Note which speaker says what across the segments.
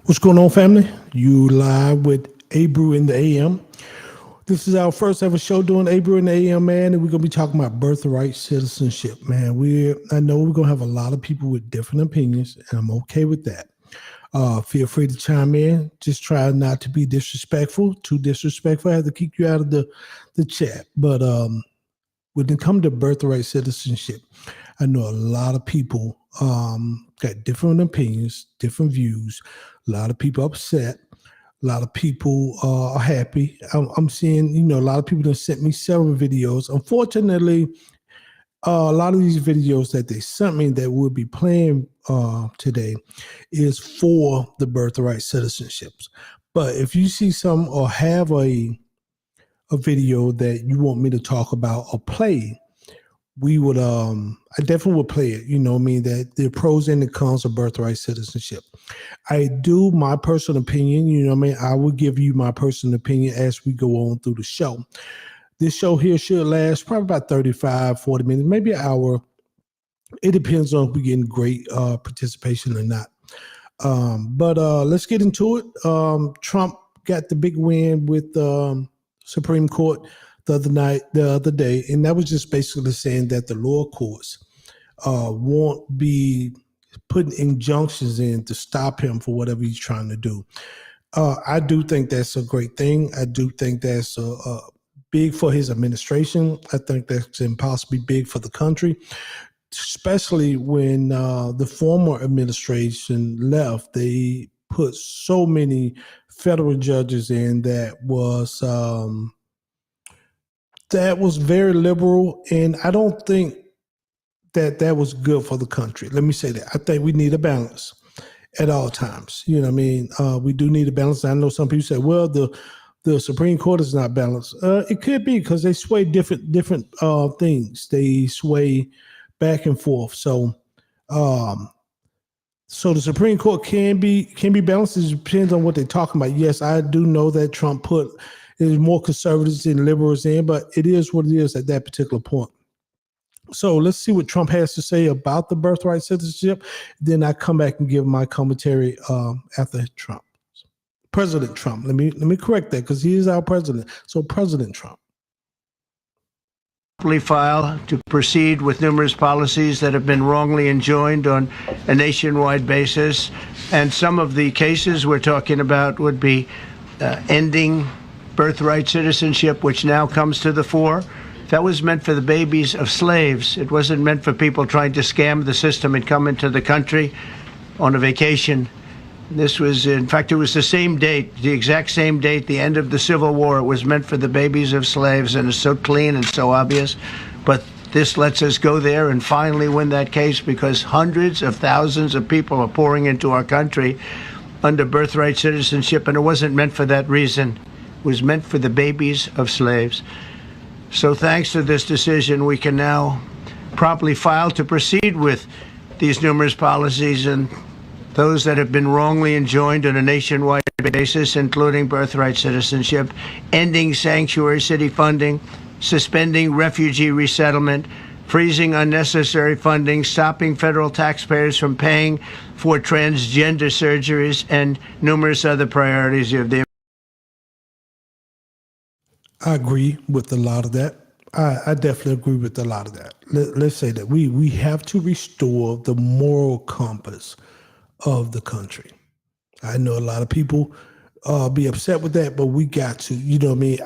Speaker 1: What's going on, family? You live with Abrew in the AM. This is our first ever show doing Abrew in the AM, man, and we're gonna be talking about birthright citizenship, man. I know we're gonna have a lot of people with different opinions, and I'm okay with that. Feel free to chime in. Just try not to be disrespectful. Too disrespectful, I have to kick you out of the chat. But when it comes to birthright citizenship, I know a lot of people got different opinions, different views. A lot of people upset. A lot of people are happy. I'm seeing, a lot of people have sent me several videos. Unfortunately, a lot of these videos that they sent me that we'll be playing today is for the birthright citizenships. But if you see some or have a video that you want me to talk about or play, we would I definitely would play it. You know what I mean? That the pros and the cons of birthright citizenship. I do my personal opinion, you know what I mean? I will give you my personal opinion as we go on through the show. This show here should last probably about 35, 40 minutes, maybe an hour. It depends on if we're getting great participation or not. But let's get into it. Trump got the big win with Supreme Court the other day, and that was just basically saying that the lower courts won't be putting injunctions in to stop him for whatever he's trying to do. I do think that's a great thing. I do think that's big for his administration. I think that's impossibly big for the country, especially when the former administration left. They put so many federal judges in that was very liberal, and I don't think that was good for the country. Let me say that. I think we need a balance at all times. You know what I mean? We do need a balance. I know some people say, well, the Supreme Court is not balanced. It could be because they sway different things. They sway back and forth. So the Supreme Court can be balanced. It depends on what they're talking about. Yes, I do know that Trump put more conservatives and liberals in, but it is what it is at that particular point. So let's see what Trump has to say about the birthright citizenship. Then I come back and give my commentary after Trump. President Trump. Let me correct that because he is our president. So President Trump.
Speaker 2: File to proceed with numerous policies that have been wrongly enjoined on a nationwide basis. And some of the cases we're talking about would be ending birthright citizenship, which now comes to the fore. That was meant for the babies of slaves. It wasn't meant for people trying to scam the system and come into the country on a vacation. This was, in fact, it was the same date, the exact same date, the end of the Civil War. It was meant for the babies of slaves, and it's so clean and so obvious. But this lets us go there and finally win that case because hundreds of thousands of people are pouring into our country under birthright citizenship, and it wasn't meant for that reason. It was meant for the babies of slaves. So thanks to this decision, we can now promptly file to proceed with these numerous policies and those that have been wrongly enjoined on a nationwide basis, including birthright citizenship, ending sanctuary city funding, suspending refugee resettlement, freezing unnecessary funding, stopping federal taxpayers from paying for transgender surgeries, and numerous other priorities of the.
Speaker 1: I agree with a lot of that. I definitely agree with a lot of that. Let's say that we have to restore the moral compass of the country. I know a lot of people be upset with that, but we got to, you know what I mean?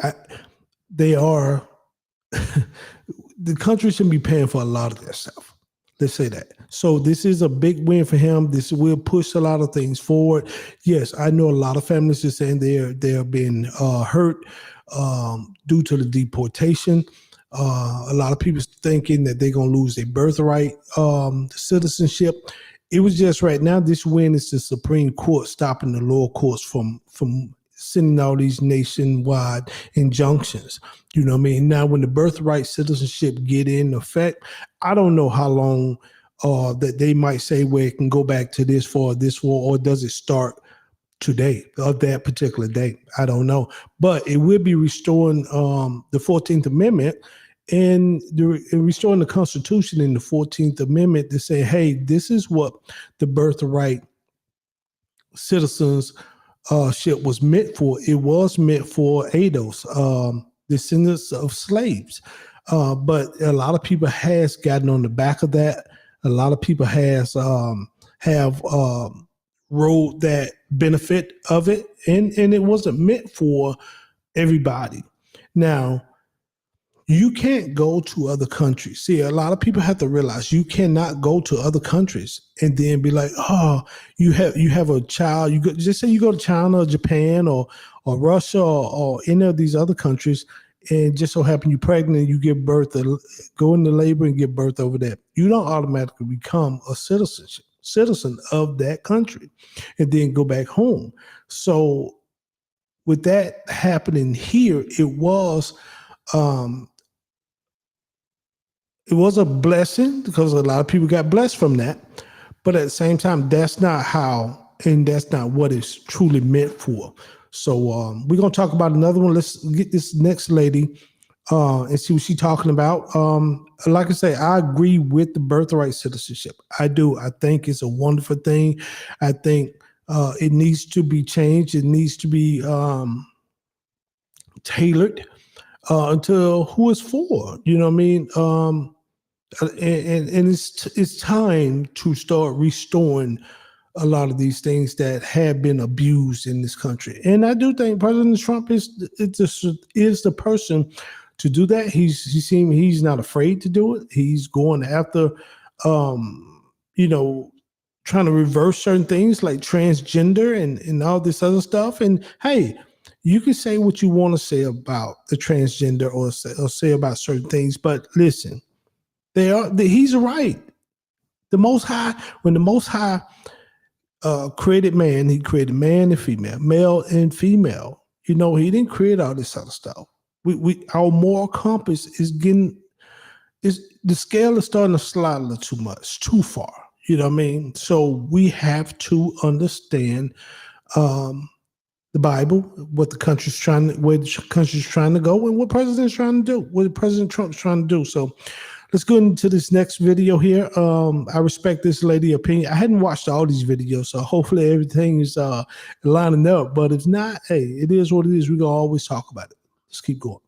Speaker 1: They are, the country shouldn't be paying for a lot of that stuff. Let's say that. So this is a big win for him. This will push a lot of things forward. Yes, I know a lot of families are saying they're being hurt due to the deportation. A lot of people thinking that they're going to lose their birthright citizenship. It was just right now, this win is the Supreme Court stopping the lower courts from sending all these nationwide injunctions. You know what I mean? Now, when the birthright citizenship get in effect, I don't know how long that they might say where it can go back to this for, or does it start today, of that particular day? I don't know. But it will be restoring the 14th Amendment and restoring the Constitution in the 14th Amendment to say, hey, this is what the birthright citizenship was meant for. It was meant for ADOS, descendants of slaves. But a lot of people has gotten on the back of that. A lot of people have rode that benefit of it, and it wasn't meant for everybody. Now, you can't go to other countries. See, a lot of people have to realize you cannot go to other countries and then be like, oh, you have a child. You go, just say you go to China or Japan or Russia or any of these other countries, and just so happen you're pregnant, you give birth, go into labor and give birth over there. You don't automatically become a citizen of that country and then go back home. So with that happening here, it was a blessing because a lot of people got blessed from that. But at the same time, that's not how, and that's not what it's truly meant for. So we're going to talk about another one. Let's get this next lady and see what she's talking about. Like I say, I agree with the birthright citizenship. I do. I think it's a wonderful thing. I think it needs to be changed. It needs to be tailored to who it's for. You know what I mean? And it's time to start restoring a lot of these things that have been abused in this country. And I do think President Trump is the person to do that. He's not afraid to do it. He's going after, trying to reverse certain things like transgender and all this other stuff. And hey, you can say what you want to say about the transgender or say about certain things, but listen. He's right. The Most High, when the Most High created man, he created man and female, male and female. He didn't create all this other stuff. Our moral compass the scale is starting to slide a little too much, too far. You know what I mean? So we have to understand the Bible, where the country's trying to go, and what President Trump's trying to do. So let's go into this next video here. I respect this lady's opinion. I hadn't watched all these videos, so hopefully everything is lining up. But if not, hey, it is what it is. We're going to always talk about it. Let's keep going.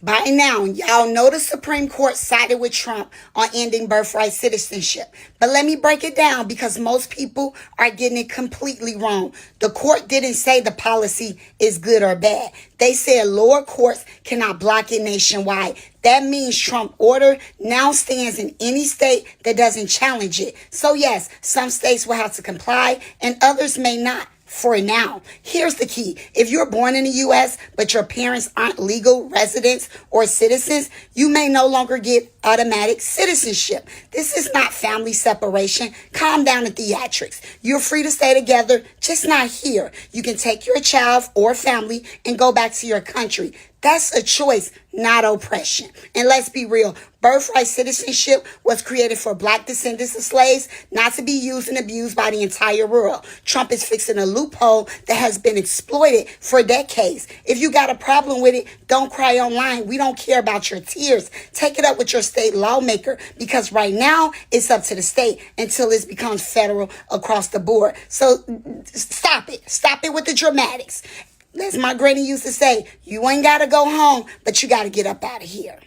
Speaker 3: By now, y'all know the Supreme Court sided with Trump on ending birthright citizenship. But let me break it down because most people are getting it completely wrong. The court didn't say the policy is good or bad. They said lower courts cannot block it nationwide. That means Trump order now stands in any state that doesn't challenge it. So yes, some states will have to comply and others may not. For now, here's the key. If you're born in the U.S., but your parents aren't legal residents or citizens, you may no longer get automatic citizenship. This is not family separation. Calm down the theatrics. You're free to stay together, just not here. You can take your child or family and go back to your country. That's a choice, not oppression. And let's be real, birthright citizenship was created for Black descendants of slaves, not to be used and abused by the entire world. Trump is fixing a loophole that has been exploited for decades. If you got a problem with it, don't cry online. We don't care about your tears. Take it up with your state lawmaker because right now it's up to the state until it becomes federal across the board. So stop it. Stop it with the dramatics. As my granny used to say, you ain't got to go home, but you got to get up out of here.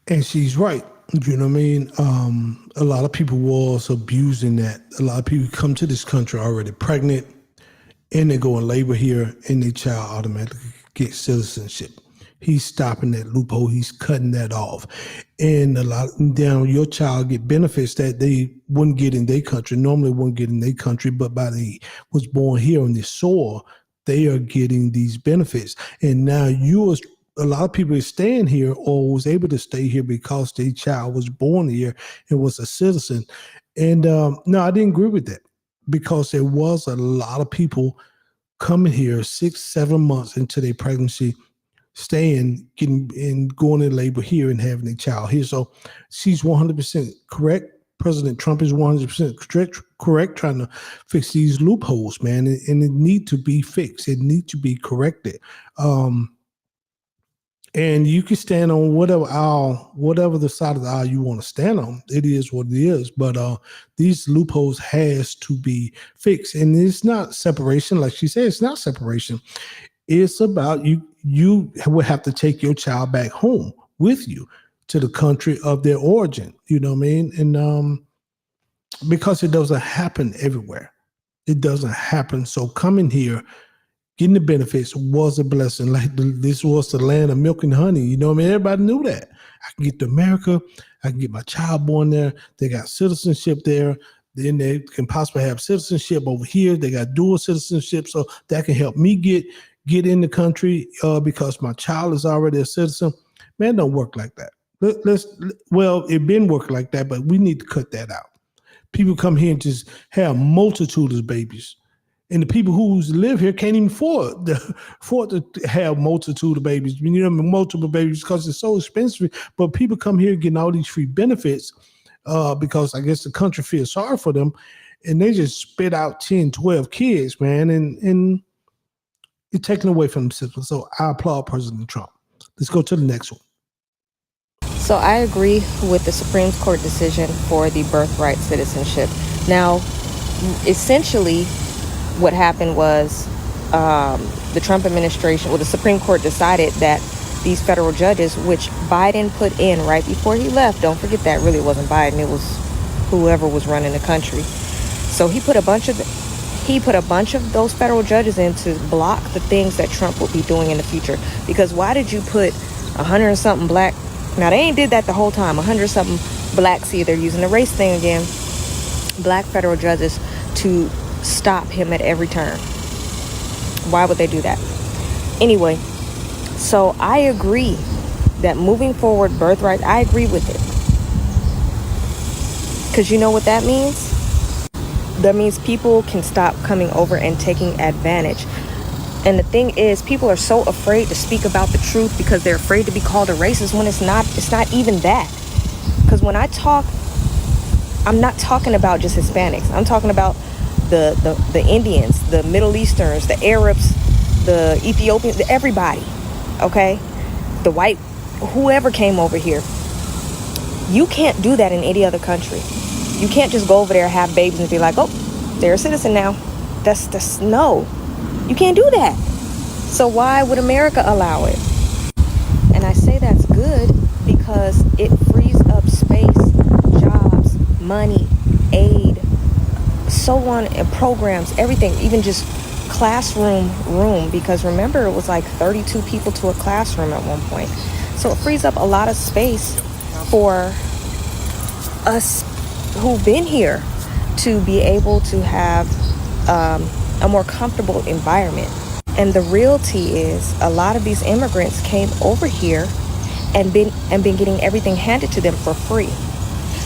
Speaker 1: And she's right. You know what I mean? A lot of people was abusing that. A lot of people come to this country already pregnant and they go in labor here and their child automatically gets citizenship. He's stopping that loophole. He's cutting that off. And your child get benefits that they wouldn't get in their country, normally wouldn't get in their country, but by they was born here on this soil, they are getting these benefits. And now a lot of people are staying here or was able to stay here because their child was born here and was a citizen. And no, I didn't agree with that because there was a lot of people coming here 6-7 months into their pregnancy, staying, going in labor here and having a child here. So she's 100% correct. President Trump is 100% correct trying to fix these loopholes, man. And it need to be fixed. It need to be corrected. And you can stand on whatever the side of the aisle you want to stand on. It is what it is. But these loopholes has to be fixed. And it's not separation, like she said, it's not separation. It's about you will have to take your child back home with you to the country of their origin. You know what I mean? And because it doesn't happen everywhere. It doesn't happen. So coming here, getting the benefits was a blessing. Like this was the land of milk and honey. You know what I mean? Everybody knew that. I can get to America. I can get my child born there. They got citizenship there. Then they can possibly have citizenship over here. They got dual citizenship. So that can help me get in the country because my child is already a citizen. Man, don't work like that. It been working like that, but we need to cut that out. People come here and just have multitudes of babies. And the people who live here can't even afford to have multitude of babies. You know, multiple babies because it's so expensive. But people come here getting all these free benefits because I guess the country feels sorry for them. And they just spit out 10, 12 kids, man. And it's taken away from themselves. So I applaud President Trump. Let's go to the next one.
Speaker 4: So I agree with the Supreme Court decision for the birthright citizenship. Now, essentially, what happened was the Trump administration, the Supreme Court decided that these federal judges, which Biden put in right before he left, don't forget that really wasn't Biden, it was whoever was running the country. So he put a bunch of those federal judges in to block the things that Trump will be doing in the future. Because why did you put 100 and something black? Now they ain't did that the whole time. 100 something black. See, they're using the race thing again. Black federal judges to stop him at every turn. Why would they do that? Anyway, so I agree that moving forward, birthright, I agree with it. Because you know what that means? That means people can stop coming over and taking advantage. And the thing is, people are so afraid to speak about the truth because they're afraid to be called a racist when it's not even that. Because when I talk, I'm not talking about just Hispanics. I'm talking about the Indians, the Middle Easterns, the Arabs, the Ethiopians, everybody, okay? The white, whoever came over here. You can't do that in any other country. You can't just go over there, have babies and be like, oh, they're a citizen now. That's no. You can't do that. So why would America allow it? And I say that's good because it frees up space, jobs, money, aid, so on, and programs, everything, even just classroom room, because remember it was like 32 people to a classroom at one point. So it frees up a lot of space for us who've been here to be able to have a more comfortable environment. And the reality is a lot of these immigrants came over here and been getting everything handed to them for free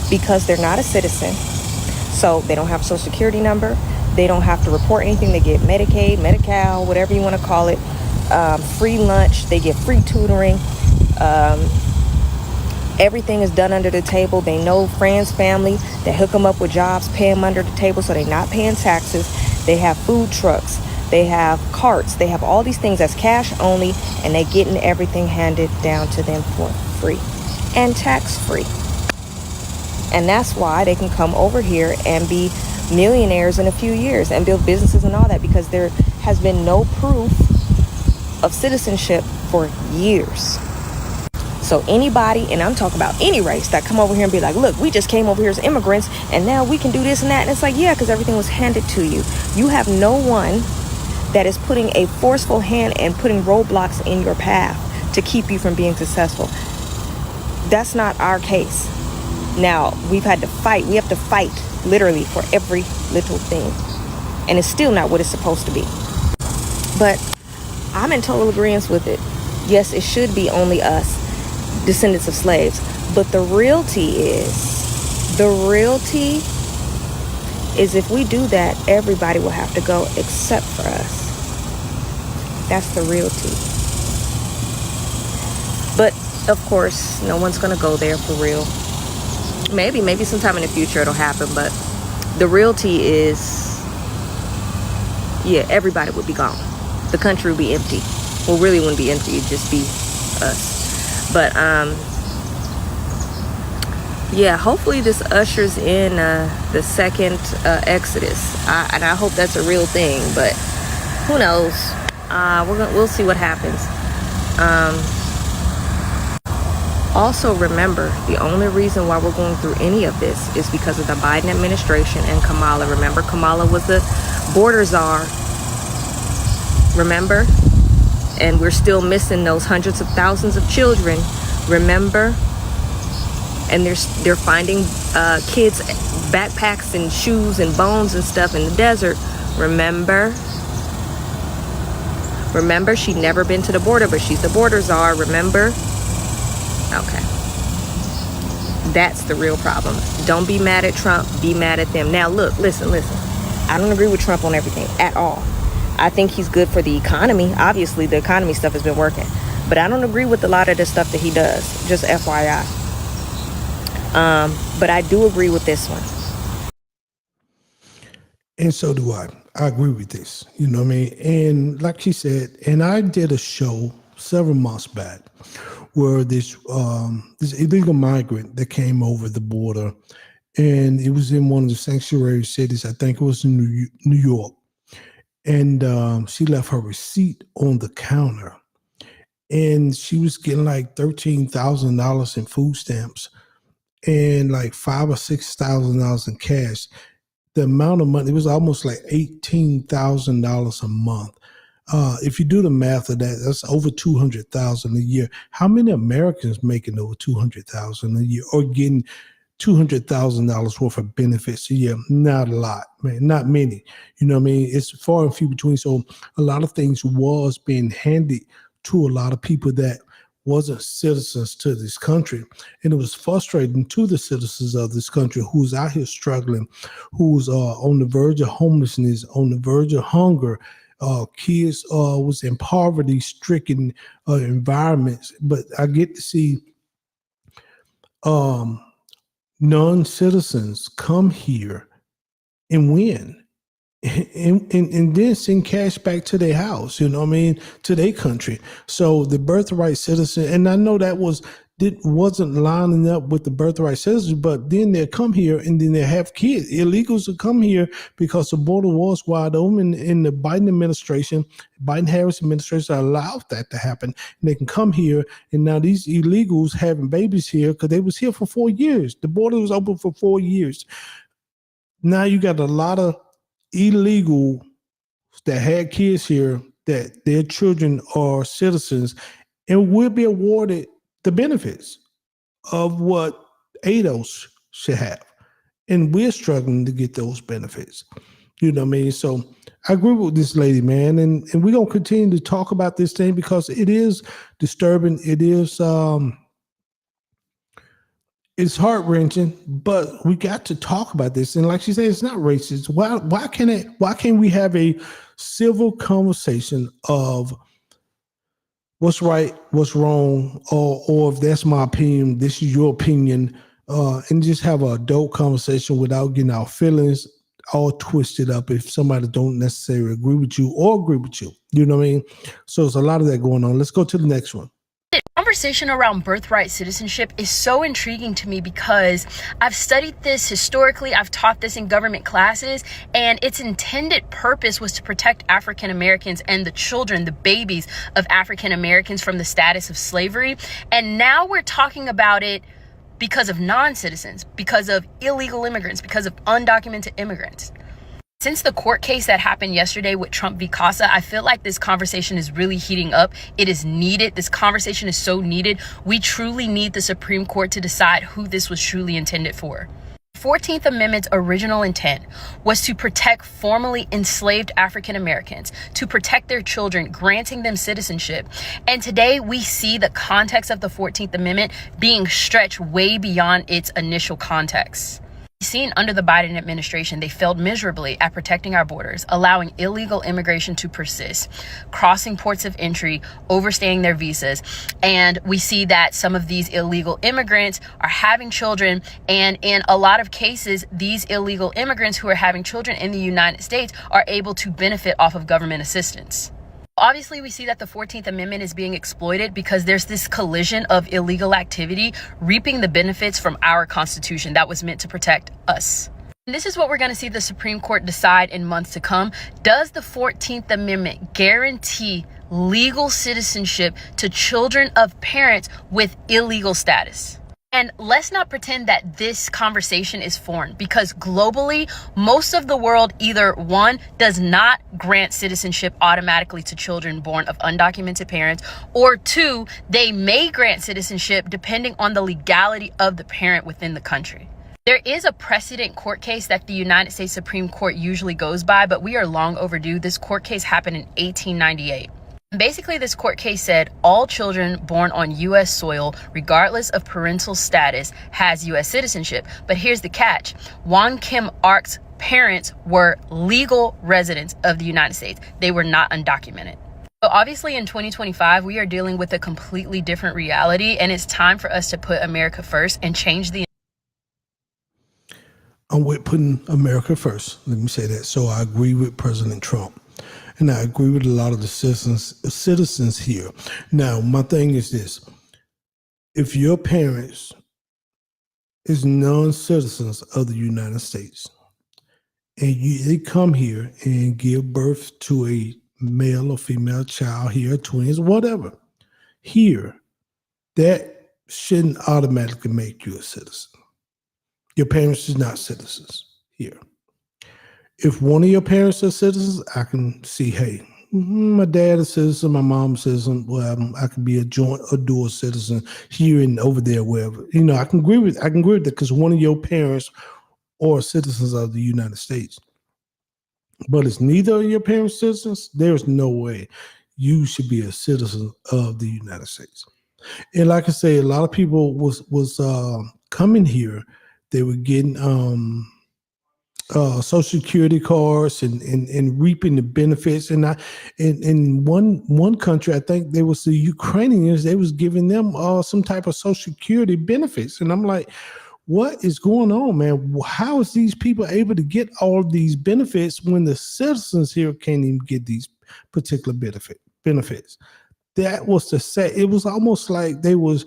Speaker 4: because they're not a citizen. So they don't have a social security number. They don't have to report anything. They get Medicaid, Medi-Cal, whatever you want to call it. Free lunch. They get free tutoring. Everything is done under the table. They know friends, family. They hook them up with jobs, pay them under the table so they're not paying taxes. They have food trucks. They have carts. They have all these things that's cash only, and they're getting everything handed down to them for free and tax free. And that's why they can come over here and be millionaires in a few years and build businesses and all that, because there has been no proof of citizenship for years. So anybody, and I'm talking about any race, that come over here and be like, look, we just came over here as immigrants and now we can do this and that. And it's like, yeah, because everything was handed to you. You have no one that is putting a forceful hand and putting roadblocks in your path to keep you from being successful. That's not our case. Now, we've had to fight. We have to fight literally for every little thing. And it's still not what it's supposed to be. But I'm in total agreement with it. Yes, it should be only us, descendants of slaves. But the reality is if we do that, everybody will have to go except for us. That's the reality. But of course, no one's gonna go there for real. Maybe sometime in the future it'll happen, but the reality is, yeah, everybody would be gone. The country would be empty. Well, really wouldn't be empty, it'd just be us. But yeah, hopefully this ushers in the second exodus, and I hope that's a real thing. But who knows? We'll see what happens. Also remember, the only reason why we're going through any of this is because of the Biden administration and Kamala. Remember, Kamala was the border czar. Remember? And we're still missing those hundreds of thousands of children. Remember? And they're finding kids' backpacks and shoes and bones and stuff in the desert. Remember? Remember, she'd never been to the border, but she's the border czar. Remember? Okay. That's the real problem. Don't be mad at Trump. Be mad at them. Now, look, listen. I don't agree with Trump on everything at all. I think he's good for the economy. Obviously, the economy stuff has been working. But I don't agree with a lot of the stuff that he does. Just FYI. But I do agree with this one.
Speaker 1: And so do I. I agree with this. You know what I mean? And like she said, and I did a show several months back where this illegal migrant that came over the border, and it was in one of the sanctuary cities. I think it was in New York. And she left her receipt on the counter, and she was getting like $13,000 in food stamps and like $5,000 or $6,000 in cash. The amount of money, it was almost like $18,000 a month. If you do the math of that, that's over $200,000 a year. How many Americans making over $200,000 a year or getting $200,000 worth of benefits a year? Not a lot, man. Not many. You know what I mean? It's far and few between. So a lot of things was being handed to a lot of people that wasn't citizens to this country. And it was frustrating to the citizens of this country who's out here struggling, who's on the verge of homelessness, on the verge of hunger. Kids was in poverty-stricken environments. But I get to see non-citizens come here and win. And then send cash back to their house, you know what I mean, to their country. So the birthright citizen, and I know that wasn't lining up with the birthright citizens, but then they'll come here and then they have kids. Illegals will come here because the border was wide open, and the Biden-Harris administration allowed that to happen. And they can come here, and now these illegals having babies here because they was here for 4 years. The border was open for 4 years. Now you got a lot of illegal that had kids here that their children are citizens and will be awarded the benefits of what ADOS should have. And we're struggling to get those benefits. You know what I mean? So I agree with this lady, man. And we're going to continue to talk about this thing because it is disturbing. It is it's heart-wrenching, but we got to talk about this. And like she said, it's not racist. Why can't we have a civil conversation of what's right, what's wrong, or if that's my opinion, this is your opinion, and just have an adult conversation without getting our feelings all twisted up if somebody don't necessarily agree with you or agree with you. You know what I mean? So there's a lot of that going on. Let's go to the next one.
Speaker 5: The conversation around birthright citizenship is so intriguing to me because I've studied this historically. I've taught this in government classes, and its intended purpose was to protect African Americans and the children, the babies of African Americans from the status of slavery. And now we're talking about it because of non-citizens, because of illegal immigrants, because of undocumented immigrants. Since the court case that happened yesterday with Trump v. Casa, I feel like this conversation is really heating up. It is needed. This conversation is so needed. We truly need the Supreme Court to decide who this was truly intended for. 14th Amendment's original intent was to protect formerly enslaved African Americans, to protect their children, granting them citizenship. And today we see the context of the 14th Amendment being stretched way beyond its initial context. Seen under the Biden administration, they failed miserably at protecting our borders, allowing illegal immigration to persist, crossing ports of entry, overstaying their visas. And we see that some of these illegal immigrants are having children. And in a lot of cases, these illegal immigrants who are having children in the United States are able to benefit off of government assistance. Obviously, we see that the 14th Amendment is being exploited because there's this collision of illegal activity reaping the benefits from our Constitution that was meant to protect us. And this is what we're going to see the Supreme Court decide in months to come. Does the 14th Amendment guarantee legal citizenship to children of parents with illegal status? And let's not pretend that this conversation is foreign, because globally, most of the world either one, does not grant citizenship automatically to children born of undocumented parents, or two, they may grant citizenship depending on the legality of the parent within the country. There is a precedent court case that the United States Supreme Court usually goes by, but we are long overdue. This court case happened in 1898. Basically, this court case said all children born on U.S. soil, regardless of parental status, has U.S. citizenship. But here's the catch. Wong Kim Ark's parents were legal residents of the United States. They were not undocumented. So obviously in 2025, we are dealing with a completely different reality, and it's time for us to put America first and change the...
Speaker 1: I'm with putting America first. Let me say that. So I agree with President Trump. And I agree with a lot of the citizens here. Now, my thing is this. If your parents is non-citizens of the United States, and they come here and give birth to a male or female child here, twins, whatever, here, that shouldn't automatically make you a citizen. Your parents are not citizens here. If one of your parents are citizens, I can see, hey, my dad is a citizen, my mom is a citizen. Well, I could be a joint or dual citizen here and over there, wherever. You know, I can agree with that because one of your parents are citizens of the United States. But it's neither of your parents citizens. There's no way you should be a citizen of the United States. And like I say, a lot of people was coming here. They were getting Social Security cards and reaping the benefits. And in one country, I think there was the Ukrainians, they was giving them some type of Social Security benefits. And I'm like, what is going on, man? How is these people able to get all of these benefits when the citizens here can't even get these particular benefits? That was it was almost like they was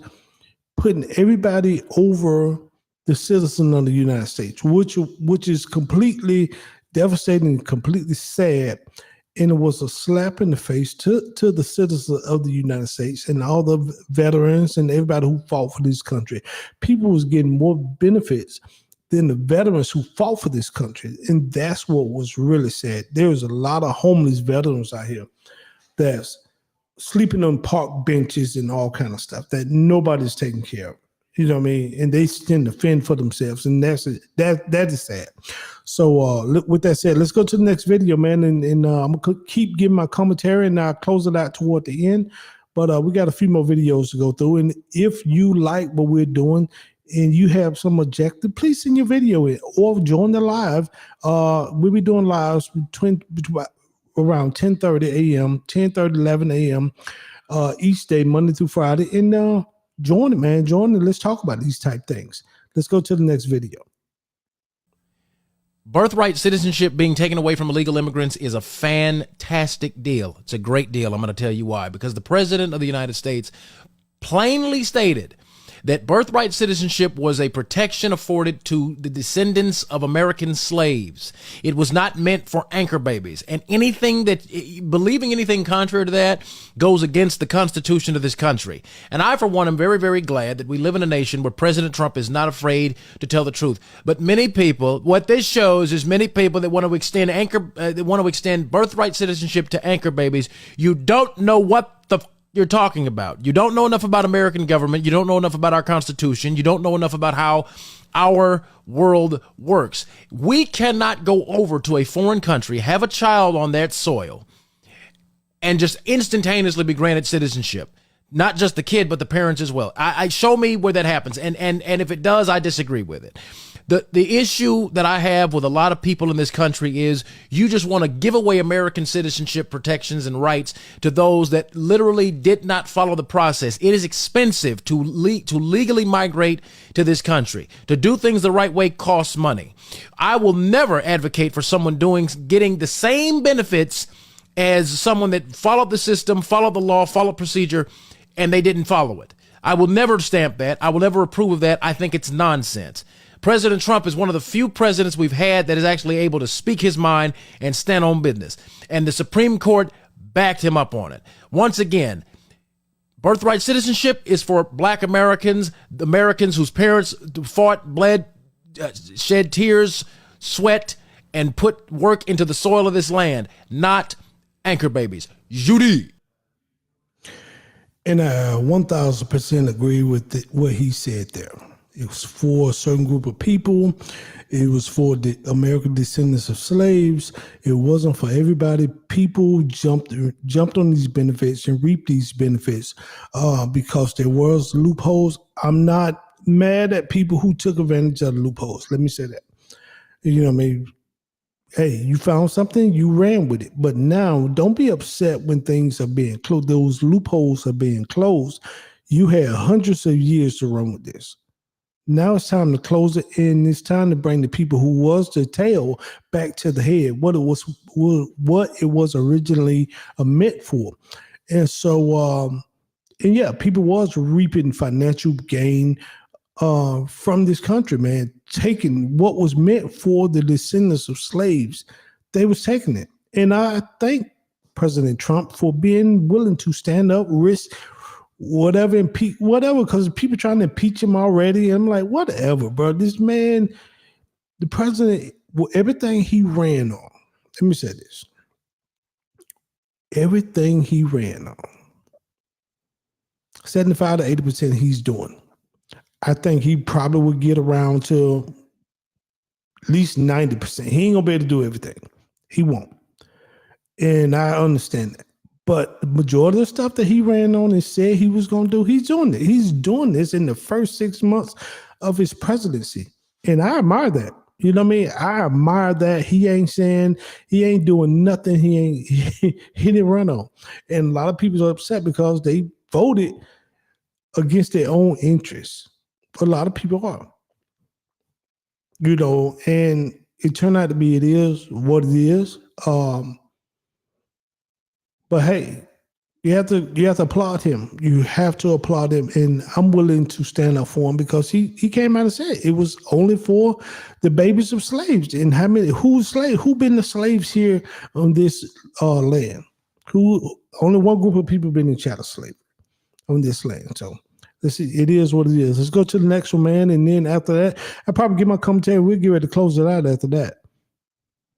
Speaker 1: putting everybody over the citizen of the United States, which is completely devastating and completely sad. And it was a slap in the face to the citizens of the United States and all the veterans and everybody who fought for this country. People was getting more benefits than the veterans who fought for this country. And that's what was really sad. There was a lot of homeless veterans out here that's sleeping on park benches and all kind of stuff that nobody's taking care of. You know what I mean? And they tend to fend for themselves, and that is sad. So with that said, let's go to the next video, man. And I'm gonna keep giving my commentary, and I'll close it out toward the end. But we got a few more videos to go through. And if you like what we're doing and you have some objective, please send your video in or join the live. We'll be doing lives between around 10:30 a.m., 10:30, 11 a.m. Each day, Monday through Friday. And join it, man. Join it. Let's talk about these type things. Let's go to the next video.
Speaker 6: Birthright citizenship being taken away from illegal immigrants is a fantastic deal. It's a great deal. I'm going to tell you why. Because the president of the United States plainly stated that birthright citizenship was a protection afforded to the descendants of American slaves. It was not meant for anchor babies. And believing anything contrary to that goes against the Constitution of this country. And I, for one, am very, very glad that we live in a nation where President Trump is not afraid to tell the truth. But many people, what this shows is many people that want to extend birthright citizenship to anchor babies. You don't know what the you're talking about. You don't know enough about American government. You don't know enough about our Constitution. You don't know enough about how our world works. We cannot go over to a foreign country, have a child on that soil, and just instantaneously be granted citizenship. Not just the kid, but the parents as well. Show me where that happens. And if it does, I disagree with it. The issue that I have with a lot of people in this country is you just want to give away American citizenship protections and rights to those that literally did not follow the process. It is expensive to legally migrate to this country. To do things the right way costs money. I will never advocate for someone getting the same benefits as someone that followed the system, followed the law, followed procedure, and they didn't follow it. I will never stamp that. I will never approve of that. I think it's nonsense. President Trump is one of the few presidents we've had that is actually able to speak his mind and stand on business. And the Supreme Court backed him up on it. Once again, birthright citizenship is for Black Americans, the Americans whose parents fought, bled, shed tears, sweat, and put work into the soil of this land, not anchor babies. Judy.
Speaker 1: And I 1000% agree with what he said there. It was for a certain group of people. It was for the American descendants of slaves. It wasn't for everybody. People jumped on these benefits and reaped these benefits because there was loopholes. I'm not mad at people who took advantage of the loopholes. Let me say that. You know what I mean? Hey, you found something, you ran with it. But now, don't be upset when things are being closed. Those loopholes are being closed. You had hundreds of years to run with this. Now it's time to close it, and it's time to bring the people who was the tail back to the head, what it was originally meant for. And so, and yeah, people was reaping financial gain from this country, man, taking what was meant for the descendants of slaves. They was taking it. And I thank President Trump for being willing to stand up, risk whatever, because people trying to impeach him already. And I'm like, whatever, bro. This man, the president, everything he ran on, let me say this. Everything he ran on, 75 to 80% he's doing. I think he probably would get around to at least 90%. He ain't gonna be able to do everything. He won't. And I understand that. But the majority of the stuff that he ran on and said he was gonna do, he's doing it. He's doing this in the first 6 months of his presidency. And I admire that. You know what I mean? I admire that. He ain't doing nothing he didn't run on. And a lot of people are upset because they voted against their own interests. A lot of people are, you know, and it turned out to be, it is what it is. But hey, you have to applaud him. You have to applaud him, and I'm willing to stand up for him because he came out and said it was only for the babies of slaves. And how many? Who been the slaves here on this land? Only one group of people been in chattel slavery on this land. So. It is what it is. Let's go to the next one, man. And then after that, I'll probably give my commentary. We'll get ready to close it out after that.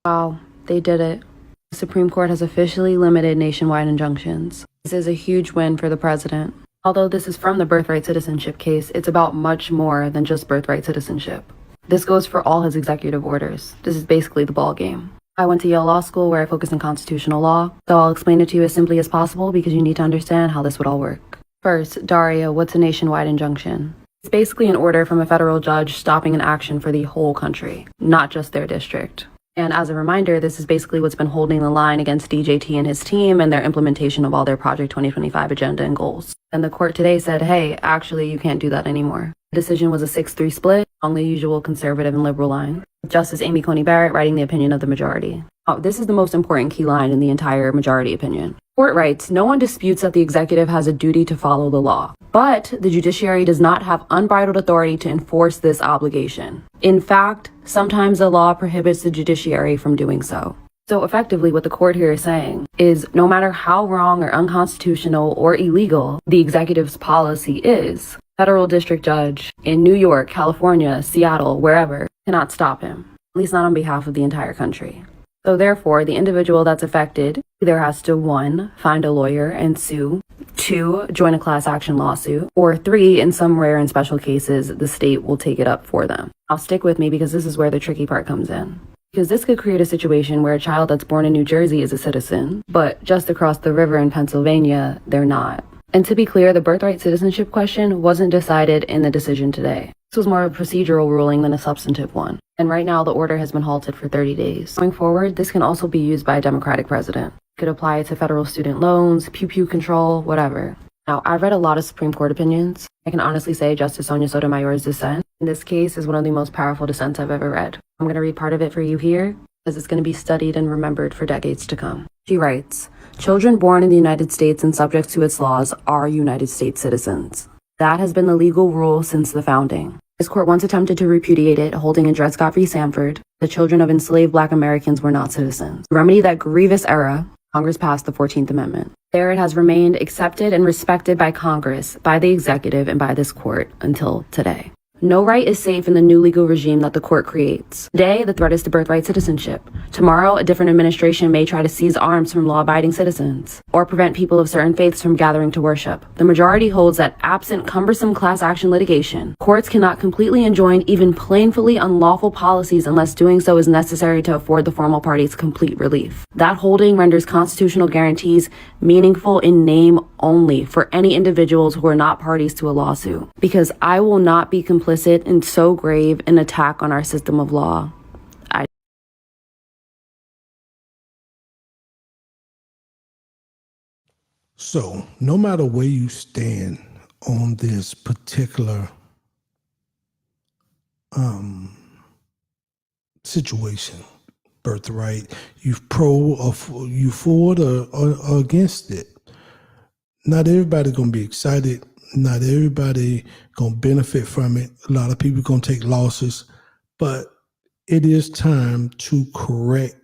Speaker 7: Wow, they did it. The Supreme Court has officially limited nationwide injunctions. This is a huge win for the president. Although this is from the birthright citizenship case, it's about much more than just birthright citizenship. This goes for all his executive orders. This is basically the ball game. I went to Yale Law School where I focus on constitutional law, so I'll explain it to you as simply as possible because you need to understand how this would all work. First, Daria, what's a nationwide injunction? It's basically an order from a federal judge stopping an action for the whole country, not just their district. And as a reminder, this is basically what's been holding the line against DJT and his team and their implementation of all their Project 2025 agenda and goals. And the court today said, hey, actually, you can't do that anymore. The decision was a 6-3 split along the usual conservative and liberal line, with Justice Amy Coney Barrett writing the opinion of the majority. This is the most important key line in the entire majority opinion. Court writes, no one disputes that the executive has a duty to follow the law, but the judiciary does not have unbridled authority to enforce this obligation. In fact, sometimes the law prohibits the judiciary from doing so. So effectively, what the court here is saying is no matter how wrong or unconstitutional or illegal the executive's policy is, federal district judge in New York, California, Seattle, wherever, cannot stop him, at least not on behalf of the entire country. So therefore, the individual that's affected either has to 1, find a lawyer and sue, 2, join a class action lawsuit, or 3, in some rare and special cases, the state will take it up for them. Now stick with me because this is where the tricky part comes in. Because this could create a situation where a child that's born in New Jersey is a citizen, but just across the river in Pennsylvania, they're not. And to be clear, the birthright citizenship question wasn't decided in the decision today. This was more of a procedural ruling than a substantive one. And right now, the order has been halted for 30 days. Going forward, this can also be used by a Democratic president. It could apply to federal student loans, pew-pew control, whatever. Now, I've read a lot of Supreme Court opinions. I can honestly say Justice Sonia Sotomayor's dissent in this case is one of the most powerful dissents I've ever read. I'm going to read part of it for you here. as it's going to be studied and remembered for decades to come. She writes, "Children born in the United States and subject to its laws are United States citizens. That has been the legal rule since the founding. This court once attempted to repudiate it, holding in Dred Scott v. Sanford, the children of enslaved Black Americans were not citizens. To remedy that grievous error, Congress passed the 14th Amendment. There it has remained accepted and respected by Congress, by the executive, and by this court until today. No right is safe in the new legal regime that the court creates. Today, the threat is to birthright citizenship. Tomorrow, a different administration may try to seize arms from law-abiding citizens or prevent people of certain faiths from gathering to worship. The majority holds that absent cumbersome class action litigation, courts cannot completely enjoin even plainly unlawful policies unless doing so is necessary to afford the formal parties complete relief. That holding renders constitutional guarantees meaningful in name only for any individuals who are not parties to a lawsuit. Because I will not be complicit in so grave an attack on our system of law.
Speaker 1: So, no matter where you stand on this particular situation, birthright, you you for it or against it. Not everybody gonna be excited. Not everybody gonna benefit from it. A lot of people gonna take losses, but it is time to correct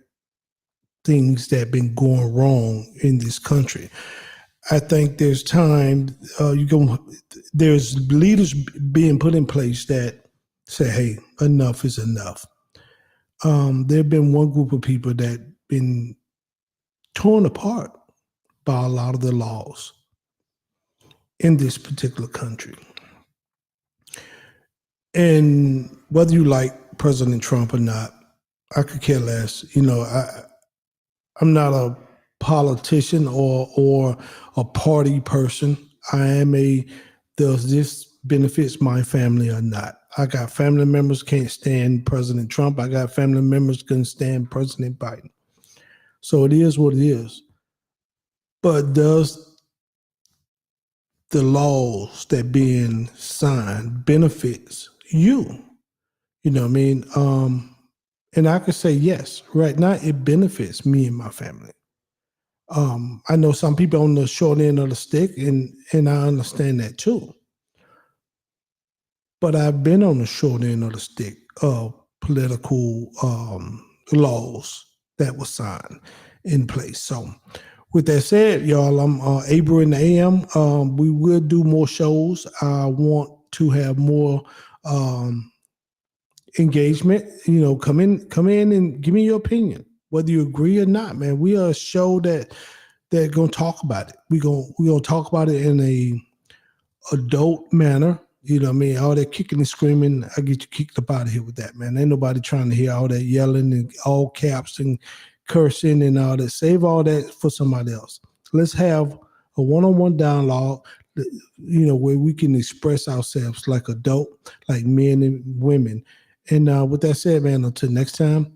Speaker 1: things that been going wrong in this country. I think there's time. There's leaders being put in place that say, "Hey, enough is enough." There have been one group of people that been torn apart by a lot of the laws in this particular country. And whether you like President Trump or not, I could care less. I'm not a politician or a party person. I am does this benefits my family or not? I got family members can't stand President Trump. I got family members couldn't stand President Biden. So it is what it is. But does the laws that being signed benefits you? You know what I mean? And I could say yes. Right now, it benefits me and my family. I know some people on the short end of the stick, and I understand that too. But I've been on the short end of the stick of political laws that were signed in place. So with that said, y'all, I'm Abra in the AM. We will do more shows. I want to have more engagement. Come in and give me your opinion, whether you agree or not, man. We are a show that gonna talk about it. We gonna talk about it in a adult manner. You know what I mean? All that kicking and screaming, I get you kicked up out of here with that, man. Ain't nobody trying to hear all that yelling and all caps and cursing and all that. Save all that for somebody else. Let's have a one-on-one dialogue, where we can express ourselves like adult, like men and women. And with that said, man, until next time,